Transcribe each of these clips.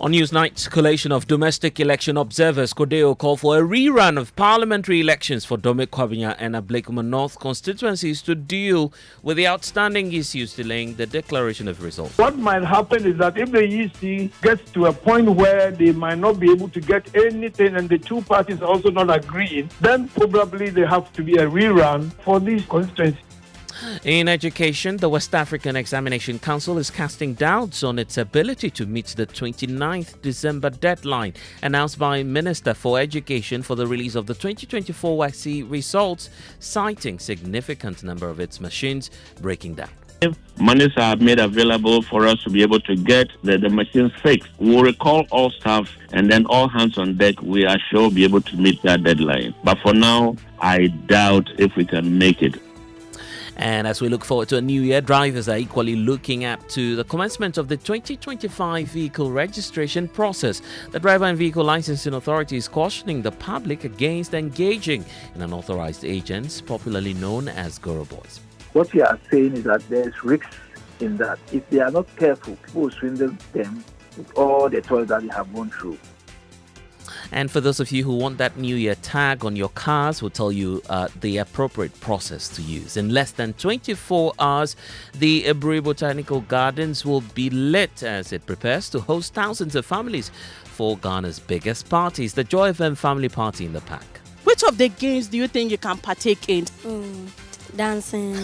On Newsnight's collation of domestic election observers, CODEO called for a rerun of parliamentary elections for Dome-Kwabenya and Ablekuma North constituencies to deal with the outstanding issues delaying the declaration of results. What might happen is that if the EC gets to a point where they might not be able to get anything and the two parties also not agreeing, then probably there have to be a rerun for these constituencies. In education, the West African Examination Council is casting doubts on its ability to meet the 29th December deadline announced by Minister for Education for the release of the 2024 WAEC results, citing significant number of its machines breaking down. If monies are made available for us to be able to get the machines fixed, we'll recall all staff and then all hands on deck. We are sure we'll be able to meet that deadline. But for now, I doubt if we can make it. And as we look forward to a new year, drivers are equally looking up to the commencement of the 2025 vehicle registration process. The Driver and Vehicle Licensing Authority is cautioning the public against engaging in unauthorized agents, popularly known as Goro Boys. What we are saying is that there is risks in that. If they are not careful, people will swindle them with all the toils that they have gone through. And for those of you who want that New Year tag on your cars, we'll tell you the appropriate process to use. In less than 24 hours, the Eburi Botanical Gardens will be lit as it prepares to host thousands of families for Ghana's biggest parties, the Joy FM Family Party in the Park. Which of the games do you think you can partake in? Dancing.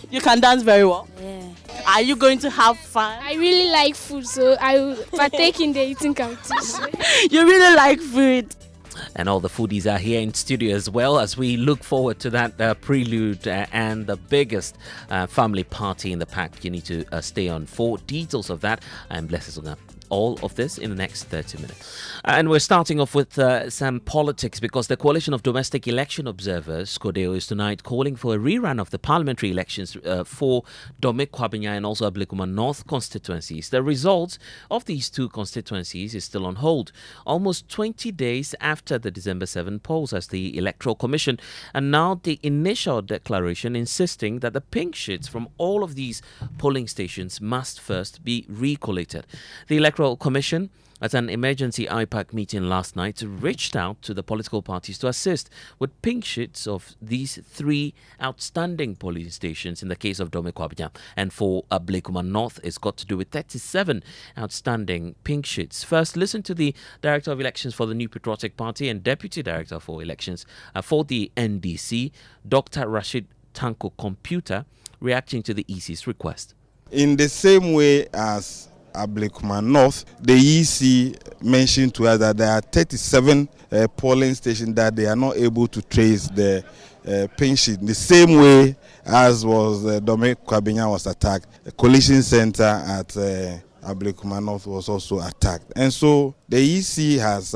You can dance very well? Yeah. Are you going to have fun? I really like food, so I will partake in the eating competition. You really like food? And all the foodies are here in studio as well as we look forward to that prelude and the biggest family party in the pack. You need to stay on for details of that. I'm Blessed Zunga. All of this in the next 30 minutes. And we're starting off with some politics because the Coalition of Domestic Election Observers, CODEO, is tonight calling for a rerun of the parliamentary elections for Dome-Kwabenya and also Ablekuma North constituencies. The results of these two constituencies is still on hold, almost 20 days after the December 7 polls, as the Electoral Commission announced the initial declaration insisting that the pink sheets from all of these polling stations must first be recollated. The Electoral Commission, at an emergency IPAC meeting last night, reached out to the political parties to assist with pink sheets of these three outstanding polling stations in the case of Dome-Kwabenya. And for Ablekuma North, it's got to do with 37 outstanding pink sheets. First, listen to the Director of Elections for the New Patriotic Party and Deputy Director for Elections for the NDC, Dr. Rashid Tanko Computer, reacting to the EC's request. In the same way as Ablekuma North, the EC mentioned to us that there are 37 polling stations that they are not able to trace the pink sheet. The same way as was Dome-Kwabenya was attacked, the Coalition Center at Ablekuma North was also attacked. And so the EC has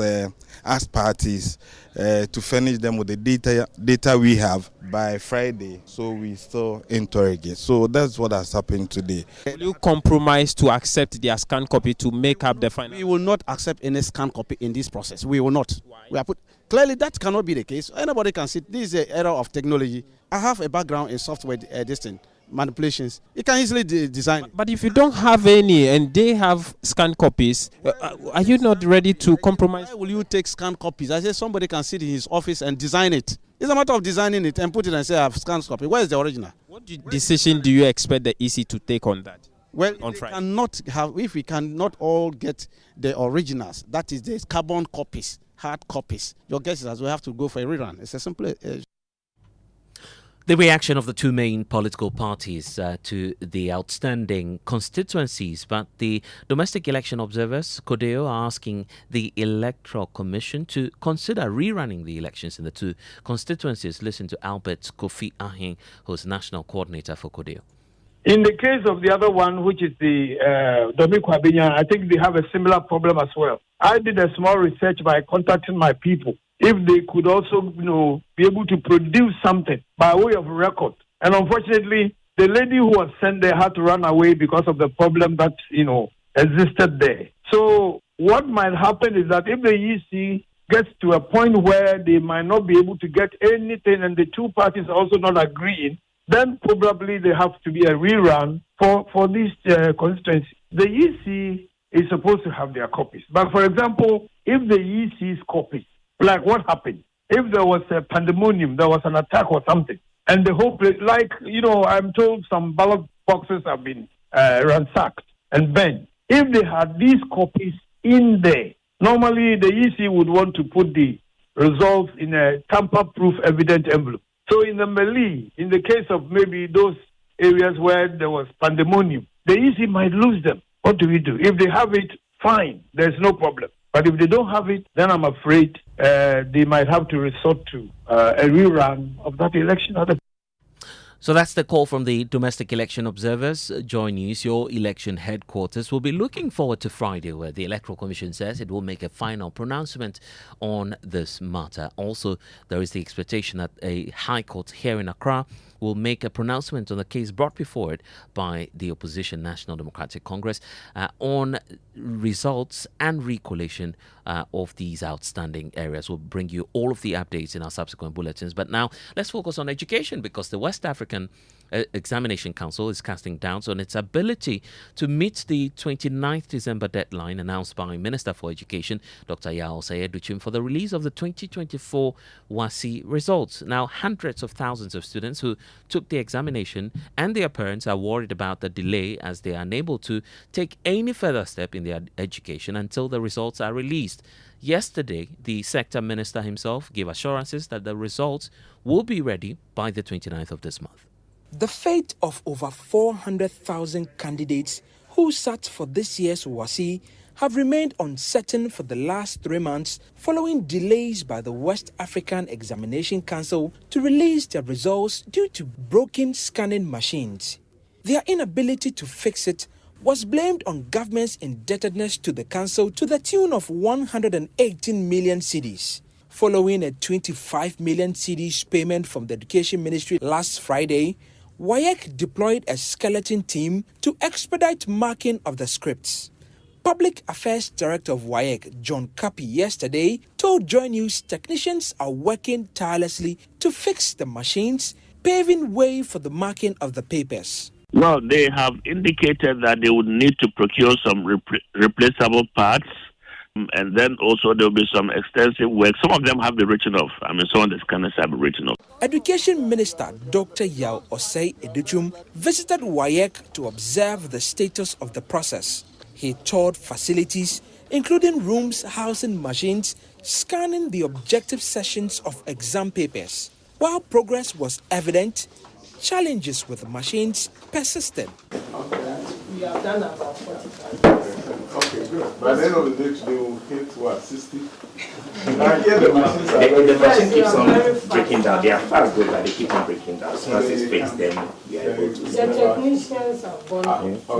asked parties to furnish them with the data we have by Friday, so we still interrogate. So that's what has happened today. Will you compromise to accept their scan copy to make up the final? We will not accept any scan copy in this process. We will not. Why? We are clearly, that cannot be the case. Anybody can see this is an era of technology. I have a background in software manipulations. You can easily design. But if you don't have any and they have scan copies, are you not ready to compromise? Why will you take scan copies? I say somebody can sit in his office and design it. It's a matter of designing it and put it and say I have scan copy. Where is the original? What decision do you expect the EC to take on that? Well, if we cannot all get the originals, that is the carbon copies, hard copies. Your guess is as we have to go for a rerun. It's a simple. The reaction of the two main political parties to the outstanding constituencies, but the domestic election observers, CODEO, are asking the Electoral Commission to consider rerunning the elections in the two constituencies. Listen to Albert Kofi Ahing, who's national coordinator for CODEO. In the case of the other one, which is the Dome-Kwabenya, I think they have a similar problem as well. I did a small research by contacting my people, if they could also, be able to produce something by way of record. And unfortunately, the lady who was sent there had to run away because of the problem that, existed there. So what might happen is that if the EC gets to a point where they might not be able to get anything and the two parties also not agreeing, then probably there have to be a rerun for these constituencies. The EC is supposed to have their copies. But for example, if the EC's copy, like what happened? If there was a pandemonium, there was an attack or something, and the whole place, like, I'm told some ballot boxes have been ransacked and burned. If they had these copies in there, normally the EC would want to put the results in a tamper-proof evident envelope. So in the melee, in the case of maybe those areas where there was pandemonium, the EC might lose them. What do we do? If they have it, fine, there's no problem. But if they don't have it, then I'm afraid they might have to resort to a rerun of that election. So that's the call from the domestic election observers. Joy News, your election headquarters, will be looking forward to Friday, where the Electoral Commission says it will make a final pronouncement on this matter. Also, there is the expectation that a High Court here in Accra will make a pronouncement on the case brought before it by the opposition National Democratic Congress on results and recollation of these outstanding areas. We'll bring you all of the updates in our subsequent bulletins. But now let's focus on education, because the West African Examination Council is casting doubts on its ability to meet the 29th December deadline announced by Minister for Education, Dr. Yao Osei-Edochim, for the release of the 2024 WAEC results. Now, hundreds of thousands of students who took the examination and their parents are worried about the delay, as they are unable to take any further step in their education until the results are released. Yesterday, the sector minister himself gave assurances that the results will be ready by the 29th of this month. The fate of over 400,000 candidates who sat for this year's WAEC have remained uncertain for the last 3 months following delays by the West African Examination Council to release their results due to broken scanning machines. Their inability to fix it was blamed on government's indebtedness to the council to the tune of 118 million cedis. Following a 25 million cedis payment from the Education Ministry last Friday, WAEC deployed a skeleton team to expedite marking of the scripts. Public Affairs Director of WAEC, John Kapi, yesterday told Joy News technicians are working tirelessly to fix the machines, paving way for the marking of the papers. Well, they have indicated that they would need to procure some replaceable parts, and then also there will be some extensive work. Some of them have been written off. Some of the scanners have been written off. Education Minister Dr. Yao Osei-Edochim visited WAEC to observe the status of the process. He toured facilities, including rooms housing machines, scanning the objective sessions of exam papers. While progress was evident, challenges with the machines persisted. We have done about 45. Okay, good. By the end of the day today, we'll hit what, 60? I hear the machines are the machine keeps on breaking down. They are fast good, but they keep on breaking down. As soon as it's fixed, then we are able to. The technicians are born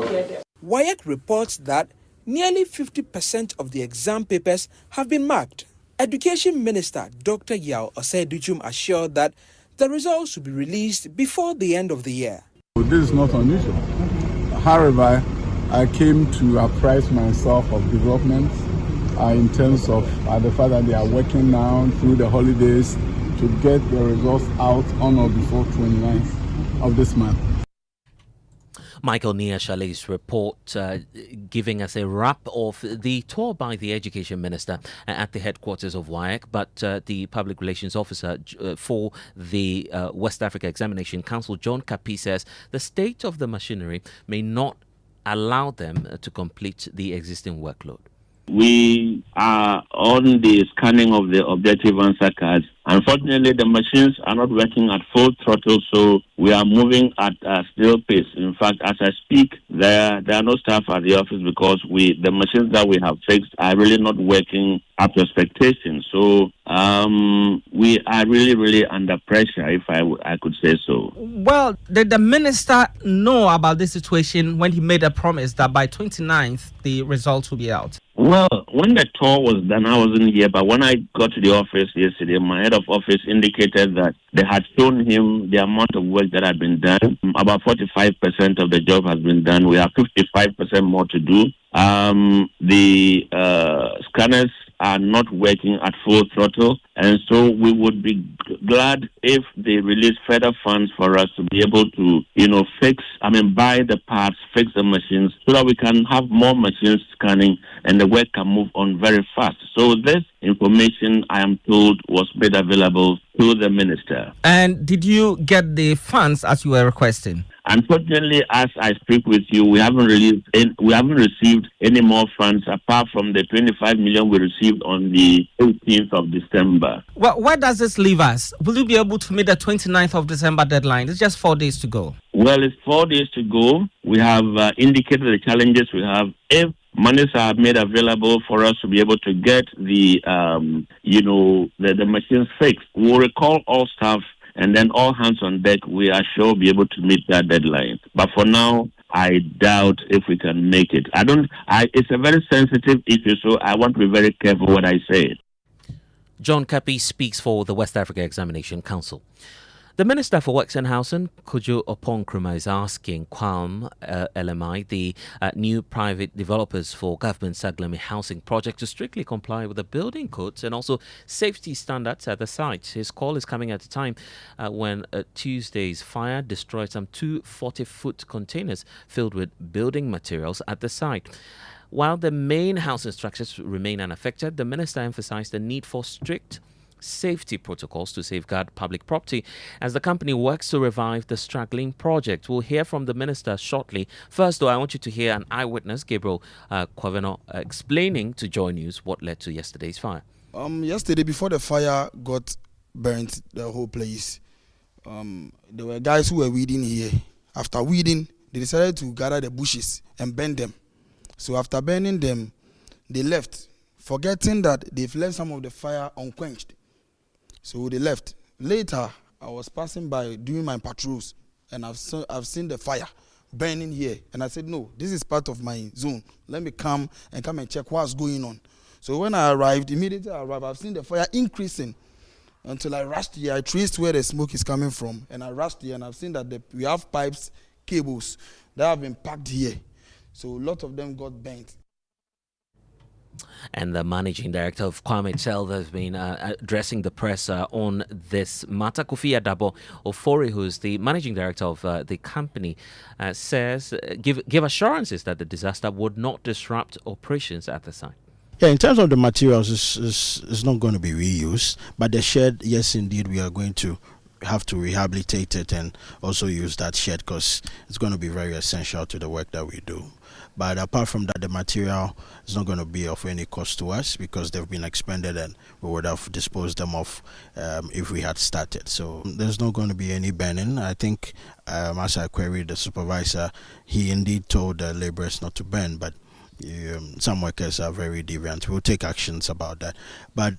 together. WAEC reports that nearly 50% of the exam papers have been marked. Education Minister Dr. Yao Osei-Edochim assured that the results will be released before the end of the year. This is not unusual. However, I came to apprise myself of developments in terms of the fact that they are working now through the holidays to get the results out on or before 29th of this month. Michael Nia-Shale's report giving us a wrap of the tour by the Education Minister at the headquarters of WAEC, but the Public Relations Officer for the West Africa Examination Council, John Kapi, says the state of the machinery may not allow them to complete the existing workload. We are on the scanning of the objective answer cards. Unfortunately, the machines are not working at full throttle, so we are moving at a snail pace. In fact, as I speak, there are no staff at the office because the machines that we have fixed are really not working up to expectation. So we are really under pressure, if I could say so. Well, did the minister know about this situation when he made a promise that by 29th the results will be out? Well, when the tour was done, I wasn't here, but when I got to the office yesterday, my head of office indicated that they had shown him the amount of work that had been done. About 45% of the job has been done. We have 55% more to do. The scanners are not working at full throttle, and so we would be glad if they release further funds for us to be able to, buy the parts, fix the machines, so that we can have more machines scanning and the work can move on very fast. So this information, I am told, was made available to the minister. And did you get the funds as you were requesting? Unfortunately, as I speak with you, we haven't received any more funds apart from the 25 million we received on the 18th of December. Well, where does this leave us? Will you be able to meet the 29th of December deadline? It's just 4 days to go. Well, it's 4 days to go. We have indicated the challenges we have. If monies are made available for us to be able to get the machines fixed, we'll recall all staff. And then all hands on deck, we are sure be able to meet that deadline. But for now, I doubt if we can make it. It's a very sensitive issue, so I want to be very careful what I say. John Kapi speaks for the West Africa Examination Council. The Minister for Works and Housing, CODEO, is asking QAM LMI, the new private developers for government Saglami housing project, to strictly comply with the building codes and also safety standards at the site. His call is coming at a time when Tuesday's fire destroyed some 2 40-foot containers filled with building materials at the site. While the main housing structures remain unaffected, the minister emphasized the need for strict safety protocols to safeguard public property as the company works to revive the struggling project. We'll hear from the minister shortly. First, though, I want you to hear an eyewitness, Gabriel Kwaveno, explaining to Joy News what led to yesterday's fire. Yesterday, before the fire got burnt, the whole place, there were guys who were weeding here. After weeding, they decided to gather the bushes and burn them. So after burning them, they left, forgetting that they've left some of the fire unquenched. So they left. Later, I was passing by doing my patrols, and I've seen the fire burning here. And I said, no, this is part of my zone. Let me come and check what's going on. So when I arrived, immediately I arrived, I've seen the fire increasing until I rushed here. I traced where the smoke is coming from, and I rushed here, and I've seen that we have pipes, cables that have been packed here. So a lot of them got burnt. And the managing director of QAM itself has been addressing the press on this matter. Kofi Adabo Ofori, who's the managing director of the company, says give assurances that the disaster would not disrupt operations at the site. Yeah, in terms of the materials, it's not going to be reused, but the shed, yes, indeed, we are going to have to rehabilitate it and also use that shed because it's going to be very essential to the work that we do. But apart from that, the material is not going to be of any cost to us because they've been expended and we would have disposed them of if we had started. So there's not going to be any burning. I think as I queried the supervisor, he indeed told the laborers not to burn, but some workers are very deviant. We'll take actions about that. But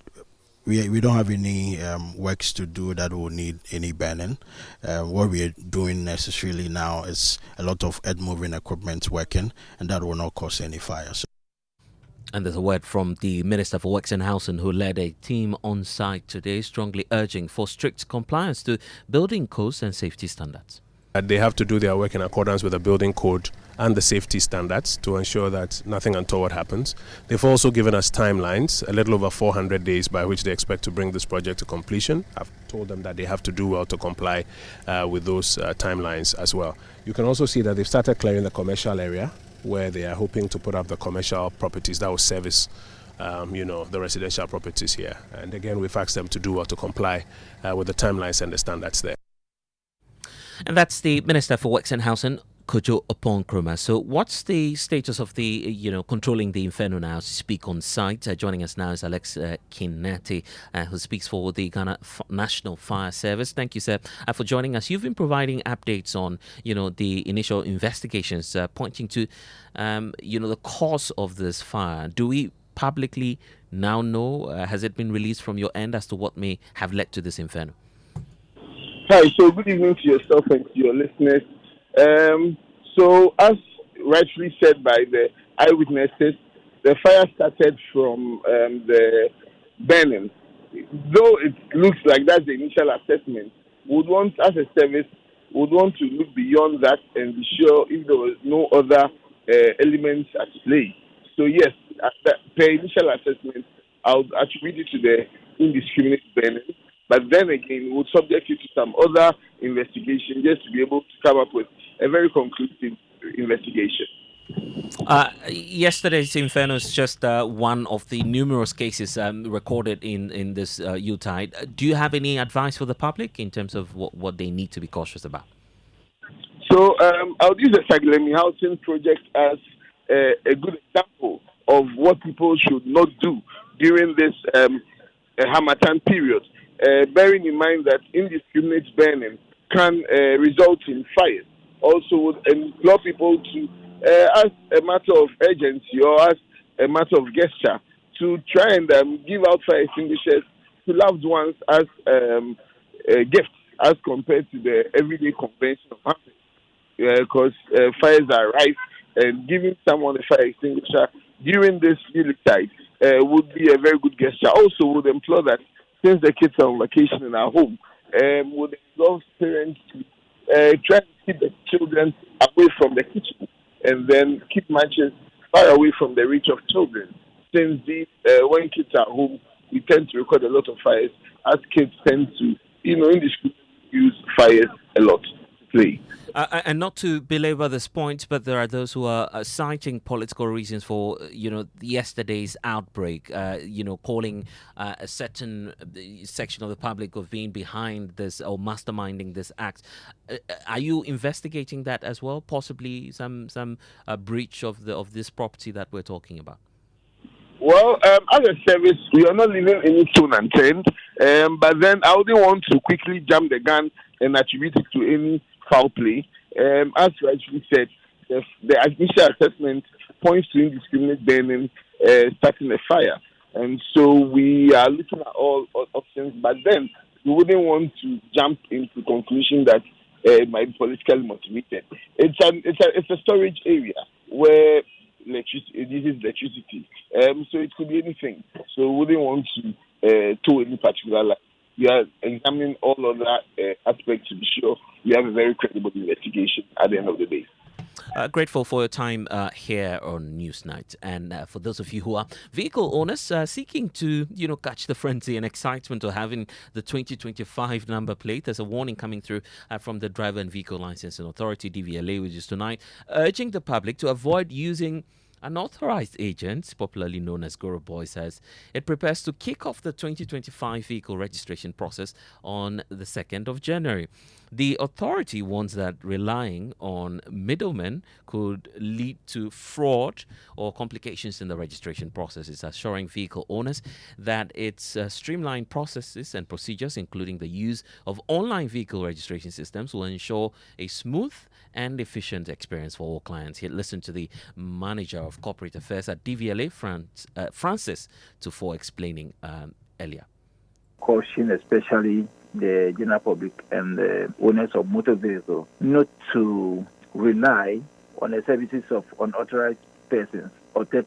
we don't have any works to do that will need any burning. What we are doing necessarily now is a lot of earth moving equipment working, and that will not cause any fire. And there's a word from the Minister for Works and Housing, who led a team on site today, strongly urging for strict compliance to building codes and safety standards. They have to do their work in accordance with the building code and the safety standards to ensure that nothing untoward happens. They've also given us timelines, a little over 400 days by which they expect to bring this project to completion. I've told them that they have to do well to comply with those timelines as well. You can also see that they've started clearing the commercial area where they are hoping to put up the commercial properties that will service the residential properties here. And again, we've asked them to do well to comply with the timelines and the standards there. And that's the Minister for Works and Housing, CODEO Nkrumah. So what's the status of the, controlling the inferno now to speak on site? Joining us now is Alex Kinati, who speaks for the Ghana National Fire Service. Thank you, sir, for joining us. You've been providing updates on, the initial investigations pointing to, the cause of this fire. Do we publicly now know, has it been released from your end as to what may have led to this inferno? Hi, so good evening to yourself and to your listeners. So as rightfully said by the eyewitnesses, the fire started from the burning. Though it looks like that's the initial assessment, would want, as a service, would want to look beyond that and be sure if there was no other elements at play. So yes, per initial assessment, I'll attribute it to the indiscriminate burning. But then again, we'll subject it to some other investigation just to be able to come up with a very conclusive investigation. Yesterday's Inferno is just one of the numerous cases recorded in this U-tide. Do you have any advice for the public in terms of what they need to be cautious about? So I'll use the Saglemi housing project as a good example of what people should not do during this Harmattan period, bearing in mind that indiscriminate burning can result in fires. Also would implore people to, as a matter of urgency or as a matter of gesture, to try and give out fire extinguishers to loved ones as a gift as compared to the everyday convention of happening. Because fires are rife, and giving someone a fire extinguisher during this tide would be a very good gesture. Also would implore that since the kids are on vacation in our home, would involve parents to try to keep the children away from the kitchen and then keep matches far away from the reach of children. Since these, when kids are home, we tend to record a lot of fires as kids tend to, indiscriminately use fires a lot to play. And not to belabor this point, but there are those who are citing political reasons for, yesterday's outbreak, calling a certain section of the public of being behind this or masterminding this act. Are you investigating that as well? Possibly some breach of this property that we're talking about? Well, as a service, we are not leaving any stone unturned. But then I wouldn't want to quickly jump the gun and attribute it to any foul play. As rightly said, the initial assessment points to indiscriminate burning starting a fire. And so we are looking at all options, but then we wouldn't want to jump into conclusion that it might be politically motivated. It's a storage area where it uses electricity. So it could be anything. So we wouldn't want to toe any particular line. We are examining all of that aspects to be sure we have a very credible investigation at the end of the day. Grateful for your time here on Newsnight. And for those of you who are vehicle owners seeking to, catch the frenzy and excitement of having the 2025 number plate, there's a warning coming through from the Driver and Vehicle Licensing Authority, DVLA, which is tonight, urging the public to avoid using unauthorized agents, popularly known as Goro Boys, as it prepares to kick off the 2025 vehicle registration process on the 2nd of January. The authority warns that relying on middlemen could lead to fraud or complications in the registration process. It's assuring vehicle owners that its streamlined processes and procedures, including the use of online vehicle registration systems, will ensure a smooth and efficient experience for all clients. Here, listen to the manager of corporate affairs at DVLA, Francis Tufo, explaining earlier. Caution, especially the general public and the owners of motor vehicles, not to rely on the services of unauthorized persons or third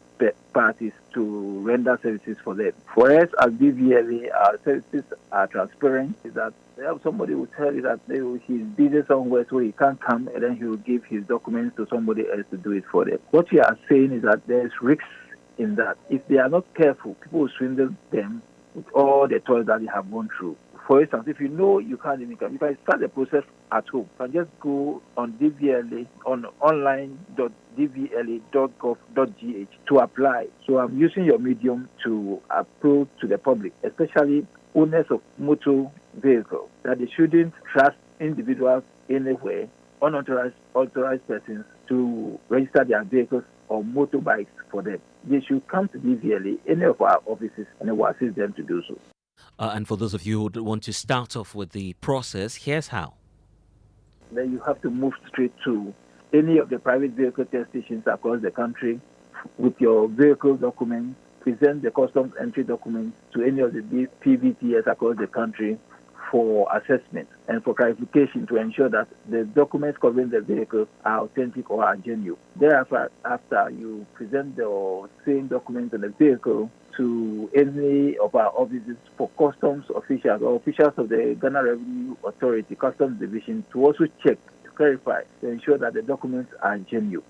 parties to render services for them. For us as DVLA, our services are transparent. That somebody will tell you that he's busy somewhere so he can't come, and then he will give his documents to somebody else to do it for them. What we are saying is that there's risks in that. If they are not careful, people will swindle them with all the toils that they have gone through. For instance, if you know you can't even come, you can start the process at home. You can just go on DVLA, on online.dvla.gov.gh to apply. So I'm using your medium to appeal to the public, especially owners of motor vehicles, that they shouldn't trust individuals anywhere, unauthorized persons, to register their vehicles or motorbikes for them. They should come to DVLA, any of our offices, and I will assist them to do so. And for those of you who want to start off with the process, here's how. Then you have to move straight to any of the private vehicle test stations across the country with your vehicle documents, present the customs entry documents to any of the PVTS across the country for assessment and for clarification to ensure that the documents covering the vehicle are authentic or are genuine. Thereafter, after you present the same documents on the vehicle to any of our offices for customs officials or officials of the Ghana Revenue Authority Customs Division to also check, to clarify, to ensure that the documents are genuine.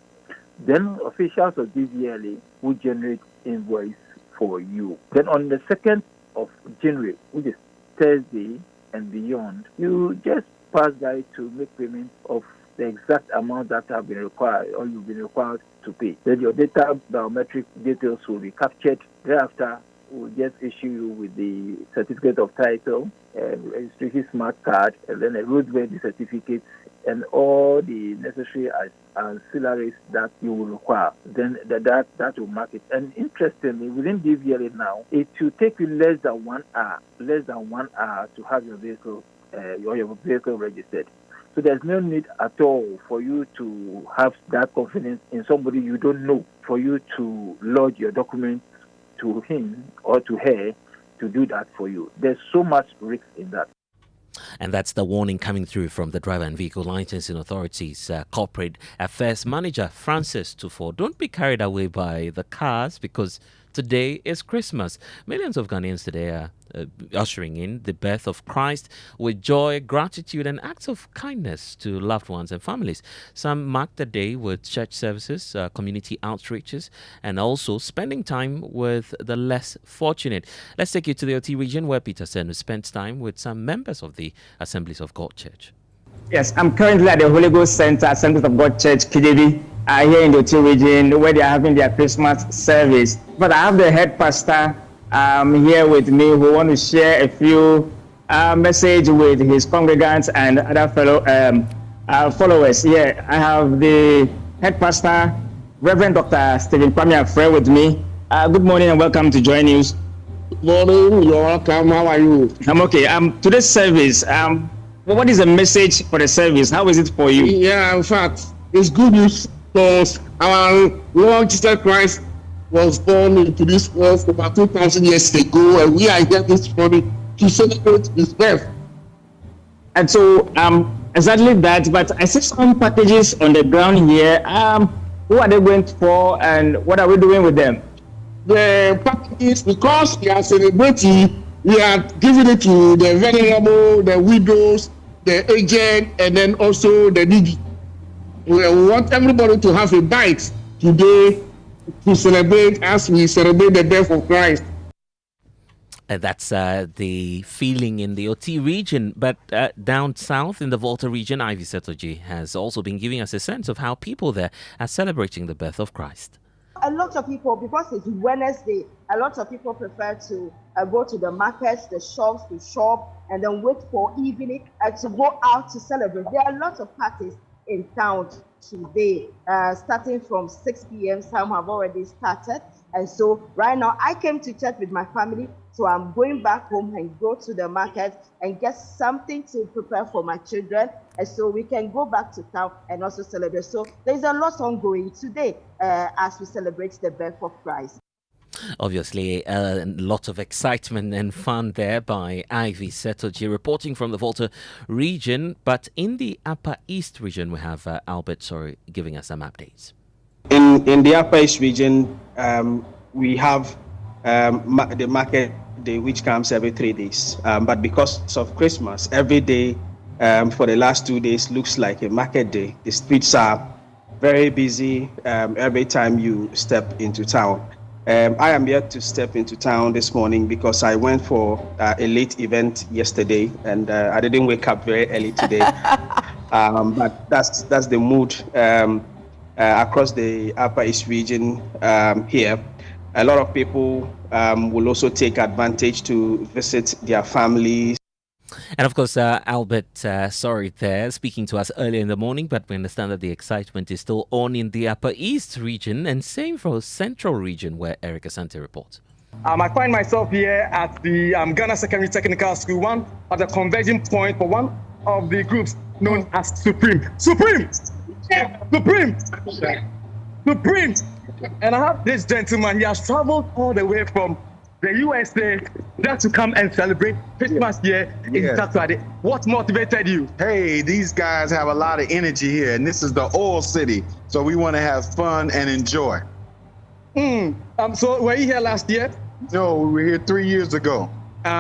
Then officials of DVLA will generate invoice for you. Then on the 2nd of January, which is Thursday and beyond, you just pass by to make payment of the exact amount that have been required or you've been required to pay. Then your data biometric details will be captured. Thereafter, we'll just issue you with the certificate of title, registration smart card, and then a roadworthy certificate, and all the necessary ancillaries that you will require. Then that will mark it. And interestingly, within DVLA now, it will take you less than 1 hour to have your vehicle registered. So there's no need at all for you to have that confidence in somebody you don't know, for you to lodge your documents to him or to her to do that for you. There's so much risk in that. And that's the warning coming through from the Driver and Vehicle Licensing Authority's Corporate Affairs Manager, Francis Tufo. Don't be carried away by the cars, because today is Christmas. Millions of Ghanaians today are ushering in the birth of Christ with joy, gratitude, and acts of kindness to loved ones and families. Some mark the day with church services, community outreaches, and also spending time with the less fortunate. Let's take you to the OT region, where Peter Senu spent time with some members of the Assemblies of God Church. Yes, I'm currently at the Holy Ghost Center, Assemblies of God Church, KJV, here in the OT region, where they are having their Christmas service. But I have the head pastor here with me, who want to share a few message with his congregants and other fellow followers. Yeah, I have the head pastor, Reverend Dr. Stephen Kwame with me. Good morning and welcome to Joy News. Good morning, you're welcome. How are you? I'm okay. Today's service, what is the message for the service? How is it for you? Yeah, in fact, it's good news because our Lord Jesus Christ was born into this world about 2,000 years ago, and we are here this morning to celebrate his birth. And so, exactly that, but I see some packages on the ground here. Who are they going for, and what are we doing with them? The packages, because we are celebrating, we are giving it to the vulnerable, the widows, the aged, and then also the needy. We want everybody to have a bite today to celebrate as we celebrate the birth of Christ. That's the feeling in the OT region. But down south in the Volta region, Ivy Setoji has also been giving us a sense of how people there are celebrating the birth of Christ. A lot of people, because it's Wednesday, a lot of people prefer to go to the markets, the shops, to shop, and then wait for evening to go out to celebrate. There are lots of parties in town today, starting from 6 p.m. Some have already started. And so right now I came to church with my family, so I'm going back home and go to the market and get something to prepare for my children, and so we can go back to town and also celebrate. So there's a lot ongoing today as we celebrate the birth of Christ. Obviously, a lot of excitement and fun there by Ivy Setoji, reporting from the Volta region. But in the Upper East region, we have Albert giving us some updates. In the Upper East region, we have the market day, which comes every 3 days. But because of Christmas, every day for the last 2 days looks like a market day. The streets are very busy every time you step into town. I am yet to step into town this morning because I went for a late event yesterday, and I didn't wake up very early today. But that's the mood across the Upper East region here. A lot of people will also take advantage to visit their families. And of course, Albert, there, speaking to us earlier in the morning, but we understand that the excitement is still on in the Upper East region, and same for Central region, where Eric Asante reports. I find myself here at the Ghana Secondary Technical School 1 at the converging point for one of the groups known as Supreme. Supreme! Supreme! Supreme! And I have this gentleman, he has traveled all the way from the USA just to come and celebrate Christmas here in Takoradi. What motivated you? Hey, these guys have a lot of energy here, and this is the oil city, so we want to have fun and enjoy. So were you here last year? No, we were here 3 years ago.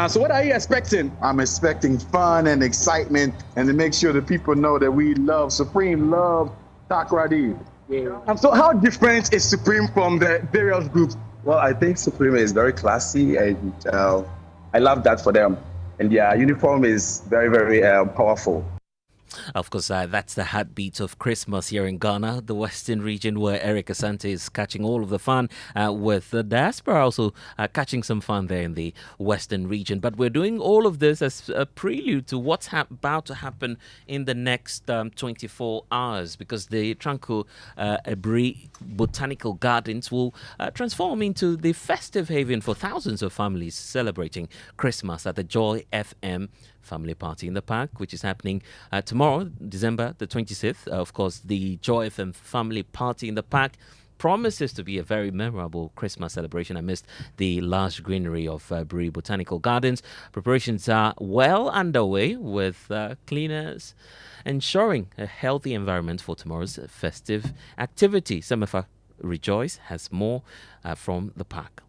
So what are you expecting? I'm expecting fun and excitement, and to make sure that people know that we love Supreme, love Takoradi. So how different is Supreme from the various groups? Well, I think Supreme is very classy, and I love that for them. And their uniform is very, very powerful. Of course, that's the heartbeat of Christmas here in Ghana, the Western region, where Eric Asante is catching all of the fun, with the diaspora also catching some fun there in the Western region. But we're doing all of this as a prelude to what's about to happen in the next 24 hours, because the Tranquil Ebri Botanical Gardens will transform into the festive haven for thousands of families celebrating Christmas at the Joy FM Family Party in the Park, which is happening tomorrow, December the 26th. Of course, the Joy FM Family Party in the Park promises to be a very memorable Christmas celebration amidst the large greenery of Buri Botanical Gardens. Preparations are well underway, with cleaners ensuring a healthy environment for tomorrow's festive activity. Semefa Rejoice has more from the park.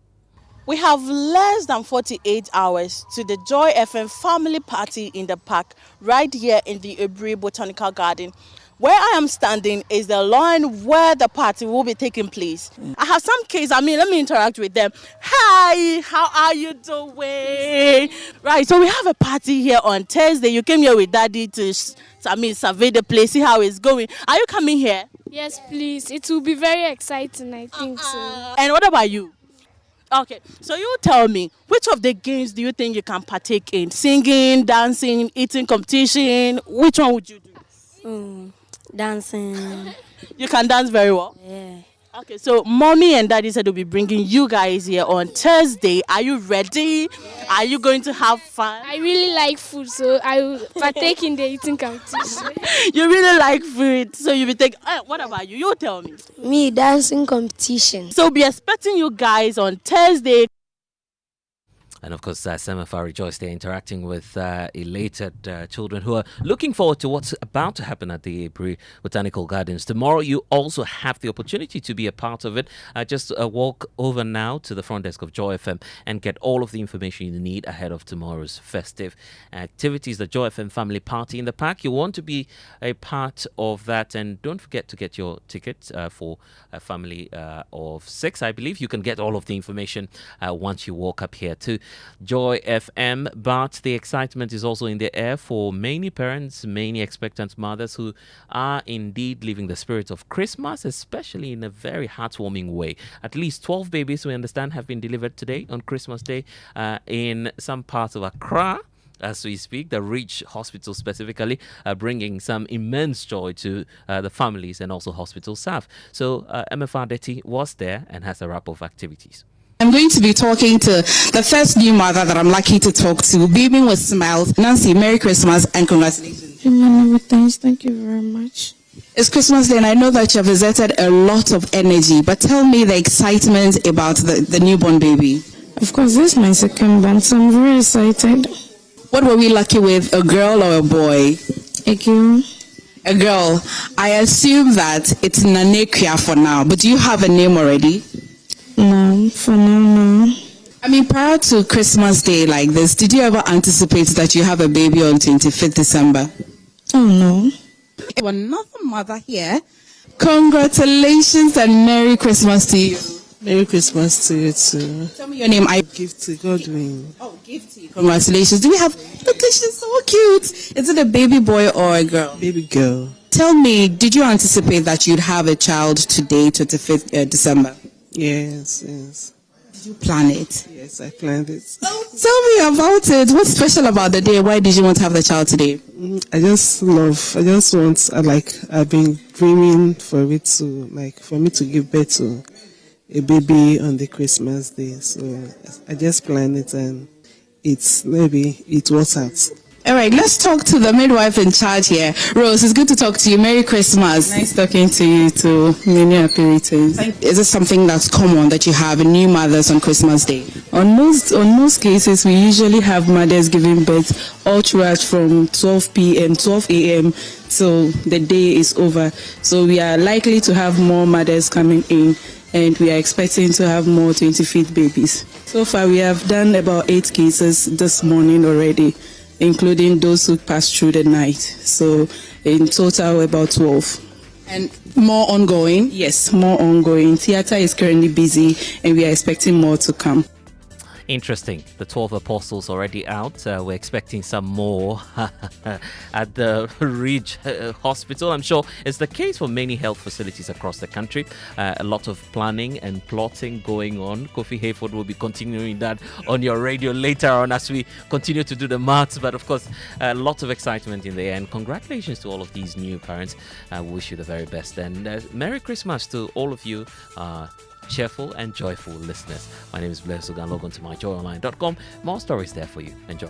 We have less than 48 hours to the Joy FM Family Party in the Park, right here in the Ebri Botanical Garden. Where I am standing is the lawn where the party will be taking place. I have some kids, let me interact with them. Hi, how are you doing? Right, so we have a party here on Thursday. You came here with Daddy to survey the place, see how it's going. Are you coming here? Yes, please. It will be very exciting, I think so. And what about you? Okay, so you tell me, which of the games do you think you can partake in? Singing, dancing, eating competition? Which one would you do? Dancing. You can dance very well? Yeah. Okay, so mommy and daddy said they'll be bringing you guys here on Thursday. Are you ready? Yes. Are you going to have fun? I really like food, so I will partake in the eating competition. You really like food, so you'll be taking... what about you? You tell me. Me, dancing competition. So be expecting you guys on Thursday. And of course, Semefa Rejoice, they're interacting with elated children who are looking forward to what's about to happen at the Ebri Botanical Gardens. Tomorrow, you also have the opportunity to be a part of it. Just walk over now to the front desk of Joy FM and get all of the information you need ahead of tomorrow's festive activities, the Joy FM Family Party in the Park. You want to be a part of that, and don't forget to get your ticket for a family of 6, I believe. You can get all of the information once you walk up here to Joy FM, but the excitement is also in the air for many parents, many expectant mothers who are indeed living the spirit of Christmas, especially in a very heartwarming way. At least 12 babies, we understand, have been delivered today on Christmas Day in some parts of Accra. As we speak, the Reach Hospital specifically, bringing some immense joy to the families and also hospital staff. So MFR Deti was there and has a wrap of activities. I'm going to be talking to the first new mother that I'm lucky to talk to, beaming with smiles. Nancy, Merry Christmas and congratulations. Thank you very much. It's Christmas Day and I know that you have exerted a lot of energy, but tell me the excitement about the newborn baby. Of course, this is my second born, so I'm very excited. What were we lucky with, a girl or a boy? A girl. A girl. I assume that it's Nanekia for now, but do you have a name already? No, for now, no. I mean, prior to Christmas Day like this, did you ever anticipate that you have a baby on 25th December? Oh, no. Another mother here. Congratulations and Merry Christmas to you. Merry Christmas to you too. Tell me your name. Gifty Godwin. Oh, Gifty. Congratulations. Do we have... Look, she's so cute. Is it a baby boy or a girl? Baby girl. Tell me, did you anticipate that you'd have a child today, 25th December? Yes. Did you plan it? Yes, I planned it. Oh, tell me about it. What's special about the day? Why did you want to have the child today? I've been dreaming for me to give birth to a baby on the Christmas day. So I just planned it and it works out. All right, let's talk to the midwife in charge here. Rose, it's good to talk to you. Merry Christmas. Nice talking to you too. Many happy returns. Is this something that's common that you have new mothers on Christmas Day? On most cases, we usually have mothers giving birth all throughout from 12 a.m. till the day is over. So we are likely to have more mothers coming in, and we are expecting to have more 25th babies. So far, we have done about 8 cases this morning already, including those who passed through the night. So in total, about 12. And more ongoing? Yes, more ongoing. Theatre is currently busy and we are expecting more to come. Interesting. The 12 apostles already out. We're expecting some more at the Ridge Hospital. I'm sure it's the case for many health facilities across the country. A lot of planning and plotting going on. Kofi Hayford will be continuing that on your radio later on as we continue to do the maths. But of course, lots of excitement in the air. And congratulations to all of these new parents. I wish you the very best. And Merry Christmas to all of you. Cheerful and joyful listeners. My name is Blair Sugan. Log on to myjoyonline.com. More stories there for you. Enjoy.